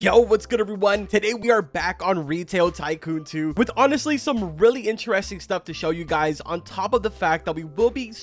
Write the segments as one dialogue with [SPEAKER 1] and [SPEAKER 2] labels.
[SPEAKER 1] Yo, what's good everyone? Today we are back on Retail Tycoon 2 with honestly some really interesting stuff to show you guys, on top of the fact that we will be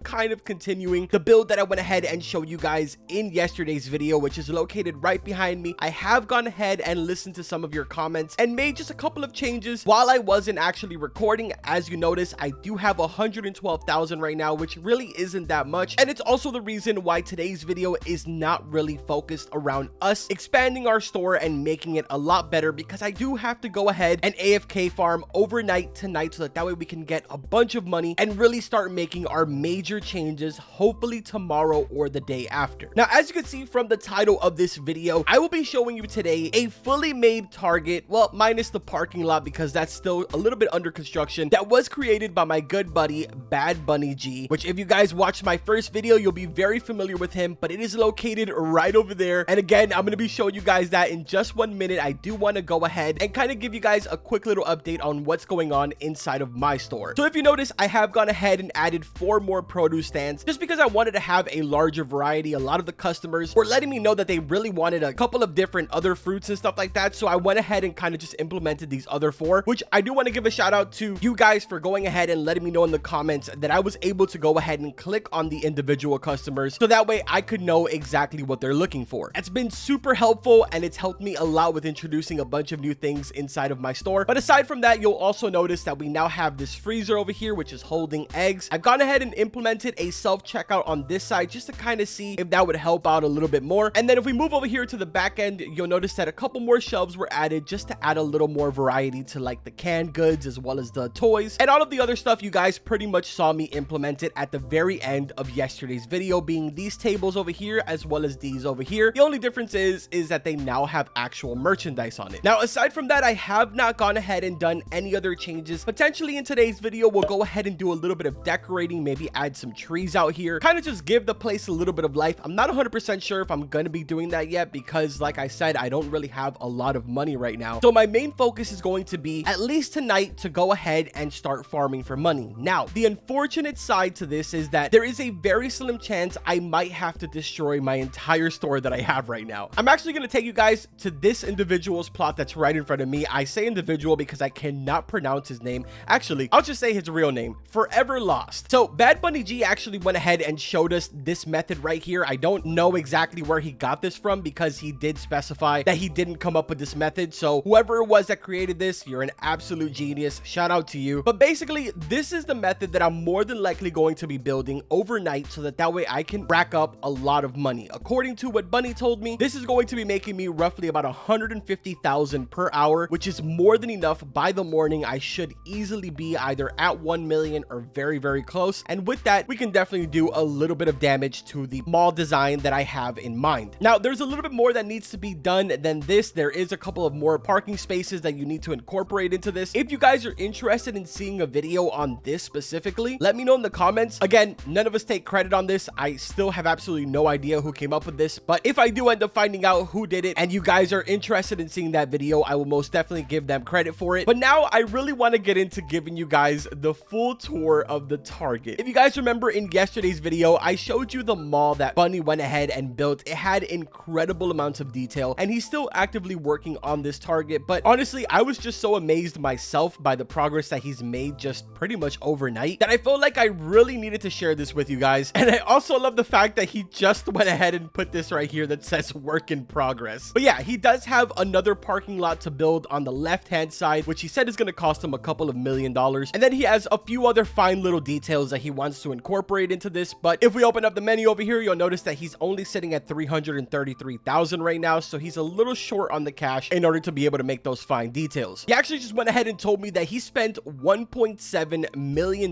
[SPEAKER 1] kind of continuing the build that I went ahead and showed you guys in yesterday's video, which is located right behind me. I have gone ahead and listened to some of your comments and made just a couple of changes while I wasn't actually recording. As you notice, I do have 112,000 right now, which really isn't that much, and it's also the reason why today's video is not really focused around us expanding our store and making it a lot better, because I do have to go ahead and AFK farm overnight tonight, so that way we can get a bunch of money and really start making our major changes, hopefully tomorrow or the day after. Now, as you can see from the title of this video, I will be showing you today a fully made target, well, minus the parking lot because that's still a little bit under construction, that was created by my good buddy Bad Bunny G, which if you guys watched my first video, you'll be very familiar with him, but it is located right over there. And again, I'm going to be showing you guys that in just 1 minute. I do want to go ahead and kind of give you guys a quick little update on what's going on inside of my store. So if you notice, I have gone ahead and added 4 more produce stands just because I wanted to have a larger variety. A lot of the customers were letting me know that they really wanted a couple of different other fruits and stuff like that, so I went ahead and kind of just implemented these other 4, which I do want to give a shout out to you guys for going ahead and letting me know in the comments that I was able to go ahead and click on the individual customers, so that way I could know exactly what they're looking for. It's been super helpful, and it's helped me a lot with introducing a bunch of new things inside of my store. But aside from that, you'll also notice that we now have this freezer over here, which is holding eggs. I've gone ahead and implemented a self-checkout on this side just to kind of see if that would help out a little bit more. And then if we move over here to the back end, you'll notice that a couple more shelves were added just to add a little more variety to like the canned goods as well as the toys and all of the other stuff you guys pretty much saw me implement it at the very end of yesterday's video, being these tables over here as well as these over here. The only difference is that they now have actual merchandise on it. Now, aside from that, I have not gone ahead and done any other changes. Potentially in today's video, we'll go ahead and do a little bit of decorating, maybe add some trees out here, kind of just give the place a little bit of life. I'm not 100% sure if I'm going to be doing that yet, because like I said, I don't really have a lot of money right now. So my main focus is going to be, at least tonight, to go ahead and start farming for money. Now, the unfortunate side to this is that there is a very slim chance I might have to destroy my entire store that I have right now. I'm actually going to take you guys to this individual's plot that's right in front of me. I say individual because I cannot pronounce his name. Actually, I'll just say his real name, Forever Lost. So Bad Bunny G actually went ahead and showed us this method right here. I don't know exactly where he got this from, because he did specify that he didn't come up with this method. So whoever it was that created this, you're an absolute genius. Shout out to you. But basically, this is the method that I'm more than likely going to be building overnight, so that way I can rack up a lot of money. According to what Bunny told me, this is going to be making me roughly about 150,000 per hour, which is more than enough. By the morning, I should easily be either at 1 million or very, very close. And with that, we can definitely do a little bit of damage to the mall design that I have in mind. Now, there's a little bit more that needs to be done than this. There is a couple of more parking spaces that you need to incorporate into this. If you guys are interested in seeing a video on this specifically, let me know in the comments. Again, none of us take credit on this. I still have absolutely no idea who came up with this, but if I do end up finding out who did it and you guys are interested in seeing that video, I will most definitely give them credit for it. But now I really want to get into giving you guys the full tour of the Target. If you guys remember in yesterday's video, I showed you the mall that Bunny went ahead and built. It had incredible amounts of detail, and he's still actively working on this Target. But honestly, I was just so amazed myself by the progress that he's made just pretty much overnight, that I felt like I really needed to share this with you guys. And I also love the fact that he just went ahead and put this right here that says work in progress. But yeah, he does have another parking lot to build on the left hand side, which he said is going to cost him a couple of $1 million. And then he has a few other fine little details that he wants to incorporate into this. But if we open up the menu over here, you'll notice that he's only sitting at 333,000 right now, so he's a little short on the cash in order to be able to make those fine details. He actually just went ahead and told me that he spent $1.7 million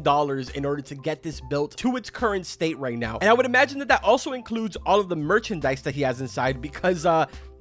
[SPEAKER 1] in order to get this built to its current state right now. And I would imagine that that also includes all of the merchandise that he has inside, because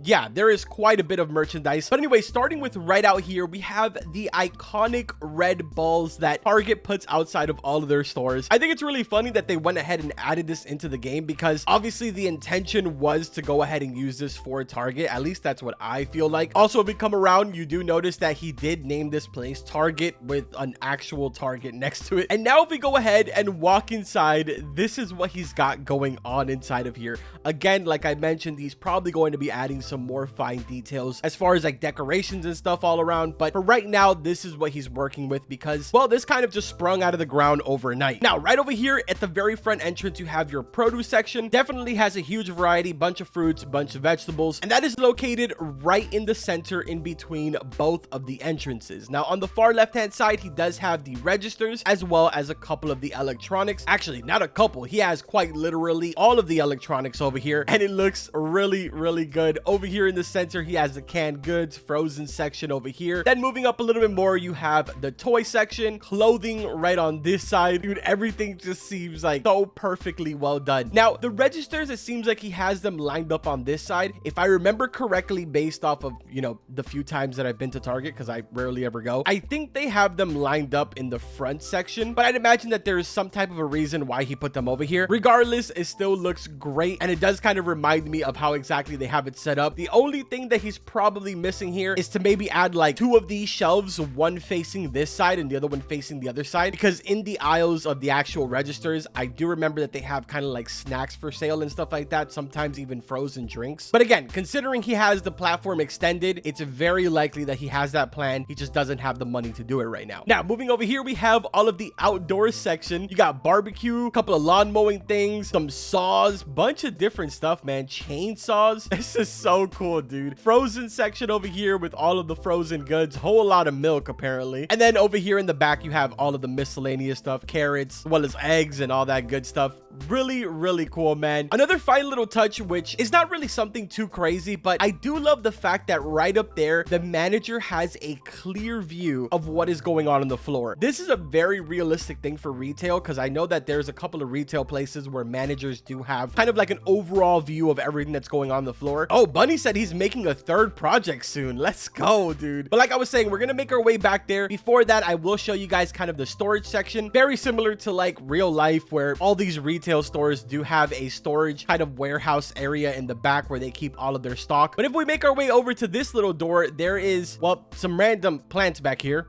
[SPEAKER 1] yeah, there is quite a bit of merchandise. But anyway, starting with right out here, we have the iconic red balls that Target puts outside of all of their stores. I think it's really funny that they went ahead and added this into the game, because obviously the intention was to go ahead and use this for Target. At least that's what I feel like. Also, if we come around, you do notice that he did name this place Target with an actual Target next to it. And now if we go ahead and walk inside, this is what he's got going on inside of here. Again, like I mentioned, he's probably going to be adding some more fine details as far as like decorations and stuff all around. But for right now, this is what he's working with because, well, this kind of just sprung out of the ground overnight. Now, right over here at the very front entrance, you have your produce section. Definitely has a huge variety, bunch of fruits, bunch of vegetables, and that is located right in the center in between both of the entrances. Now, on the far left-hand side, he does have the registers as well as a couple of the electronics. Actually, not a couple. He has quite literally all of the electronics over here, and it looks really, really good. Over here in the center, he has the canned goods, frozen section over here. Then moving up a little bit more, you have the toy section, clothing right on this side. Dude, everything just seems like so perfectly well done. Now, the registers, it seems like he has them lined up on this side. If I remember correctly, based off of, you know, the few times that I've been to Target, because I rarely ever go, I think they have them lined up in the front section, but I'd imagine that there is some type of a reason why he put them over here. Regardless, it still looks great, and it does kind of remind me of how exactly they have it set up. The only thing that he's probably missing here is to maybe add like 2 of these shelves, one facing this side and the other one facing the other side, because in the aisles of the actual registers, I do remember that they have kind of like snacks for sale and stuff like that, sometimes even frozen drinks. But again, considering he has the platform extended, it's very likely that he has that plan. He just doesn't have the money to do it right now. Now, moving over here, we have all of the outdoor section. You got barbecue, a couple of lawn mowing things, some saws, bunch of different stuff, man. Chainsaws. This is so cool, dude. Frozen section over here with all of the frozen goods, whole lot of milk apparently. And then over here in the back, you have all of the miscellaneous stuff, carrots, as well as eggs and all that good stuff. Really, really cool, man. Another fine little touch, which is not really something too crazy, but I do love the fact that right up there, the manager has a clear view of what is going on the floor. This is a very realistic thing for retail, because I know that there's a couple of retail places where managers do have kind of like an overall view of everything that's going on the floor. Oh, Bunny said he's making a 3rd project soon. Let's go, dude. But like I was saying, we're gonna make our way back there. Before that, I will show you guys kind of the storage section, very similar to like real life, where all these retail stores do have a storage kind of warehouse area in the back where they keep all of their stock. But if we make our way over to this little door, there is, well, some random plants back here.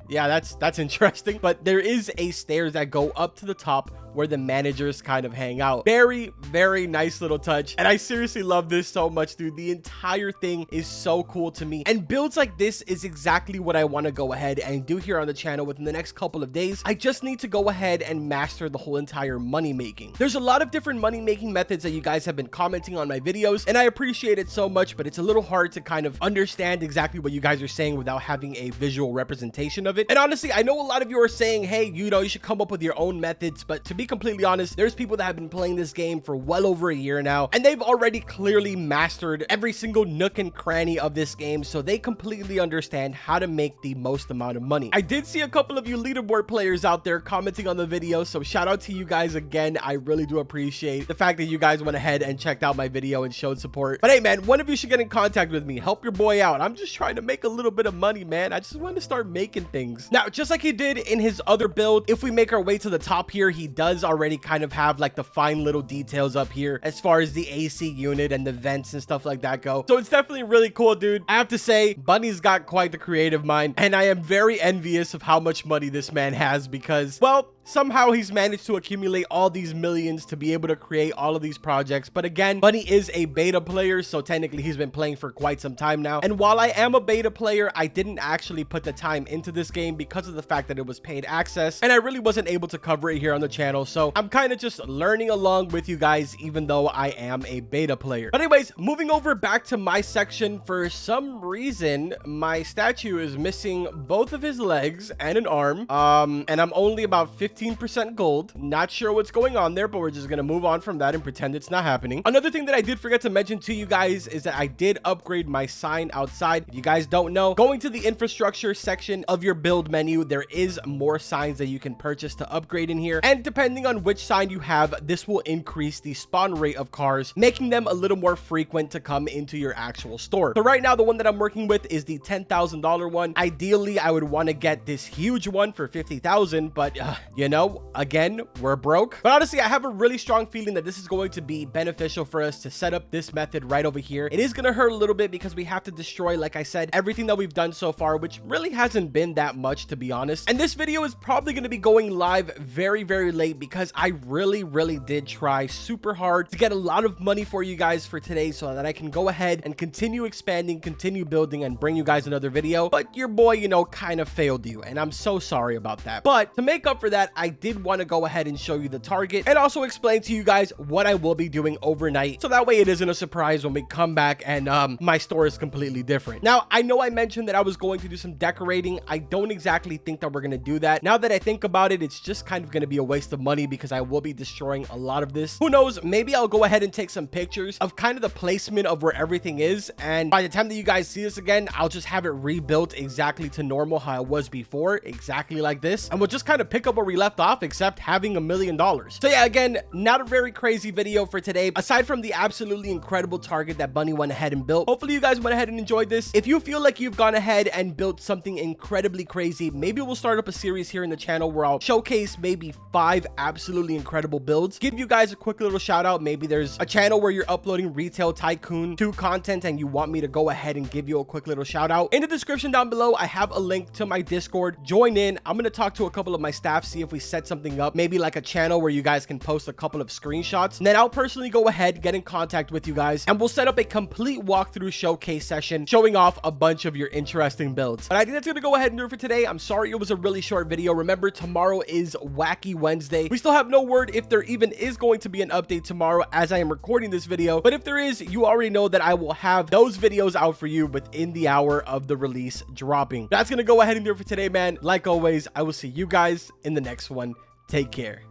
[SPEAKER 1] Yeah, that's interesting, but there is a stairs that go up to the top where the managers kind of hang out. Very, very nice little touch, and I seriously love this so much, dude. The entire thing is so cool to me, and builds like this is exactly what I want to go ahead and do here on the channel within the next couple of days. I just need to go ahead and master the whole entire money making. There's a lot of different money making methods that you guys have been commenting on my videos, and I appreciate it so much, but it's a little hard to kind of understand exactly what you guys are saying without having a visual representation of it. And honestly, I know a lot of you are saying, hey, you know, you should come up with your own methods, but to be completely honest, there's people that have been playing this game for well over a year now, and they've already clearly mastered every single nook and cranny of this game, so they completely understand how to make the most amount of money. I did see a couple of you leaderboard players out there commenting on the video, so shout out to you guys again. I really do appreciate the fact that you guys went ahead and checked out my video and showed support. But hey, man, one of you should get in contact with me. Help your boy out. I'm just trying to make a little bit of money, man. I just want to start making things. Now, just like he did in his other build, if we make our way to the top here, he does already kind of have like the fine little details up here as far as the AC unit and the vents and stuff like that go. So it's definitely really cool, dude. I have to say, Bunny's got quite the creative mind, and I am very envious of how much money this man has because, well, somehow he's managed to accumulate all these millions to be able to create all of these projects. But again, Bunny is a beta player, so technically he's been playing for quite some time now. And while I am a beta player, I didn't actually put the time into this game because of the fact that it was paid access, and I really wasn't able to cover it here on the channel. So I'm kind of just learning along with you guys, even though I am a beta player. But anyways, moving over back to my section, for some reason, my statue is missing both of his legs and an arm. And I'm only about 15% gold. Not sure what's going on there, but we're just gonna move on from that and pretend it's not happening. Another thing that I did forget to mention to you guys is that I did upgrade my sign outside. If you guys don't know, going to the infrastructure section of your build menu, there is more signs that you can purchase to upgrade in here, and depending on which sign you have, this will increase the spawn rate of cars, making them a little more frequent to come into your actual store. So right now, the one that I'm working with is the $10,000 one. Ideally, I would want to get this huge one for 50,000, but you you know, again, we're broke. But honestly, I have a really strong feeling that this is going to be beneficial for us to set up this method right over here. It is going to hurt a little bit because we have to destroy, like I said, everything that we've done so far, which really hasn't been that much, to be honest. And this video is probably going to be going live very, very late because I really did try super hard to get a lot of money for you guys for today so that I can go ahead and continue expanding, continue building, and bring you guys another video. But your boy, you know, kind of failed you, and I'm so sorry about that. But to make up for that, I did want to go ahead and show you the target and also explain to you guys what I will be doing overnight, so that way it isn't a surprise when we come back and my store is completely different. Now, I know I mentioned that I was going to do some decorating. I don't exactly think that we're going to do that. Now that I think about it, it's just kind of going to be a waste of money because I will be destroying a lot of this. Who knows, maybe I'll go ahead and take some pictures of kind of the placement of where everything is, and by the time that you guys see this again, I'll just have it rebuilt exactly to normal how it was before, exactly like this, and we'll just kind of pick up where we left off, except having $1 million. So yeah, again, not a very crazy video for today, aside from the absolutely incredible target that Bunny went ahead and built. Hopefully you guys went ahead and enjoyed this. If you feel like you've gone ahead and built something incredibly crazy, maybe we'll start up a series here in the channel where I'll showcase maybe 5 absolutely incredible builds, give you guys a quick little shout out. Maybe there's a channel where you're uploading Retail Tycoon 2 content and you want me to go ahead and give you a quick little shout out. In the description down below, I have a link to my Discord. Join in. I'm going to talk to a couple of my staff, see if we set something up, maybe like a channel where you guys can post a couple of screenshots, and then I'll personally go ahead, get in contact with you guys, and we'll set up a complete walkthrough showcase session showing off a bunch of your interesting builds. But I think that's going to go ahead and do it for today. I'm sorry it was a really short video. Remember, tomorrow is Wacky Wednesday. We still have no word if there even is going to be an update tomorrow as I am recording this video, but if there is, you already know that I will have those videos out for you within the hour of the release dropping. That's going to go ahead and do it for today, man. Like always, I will see you guys in the next one. Take care.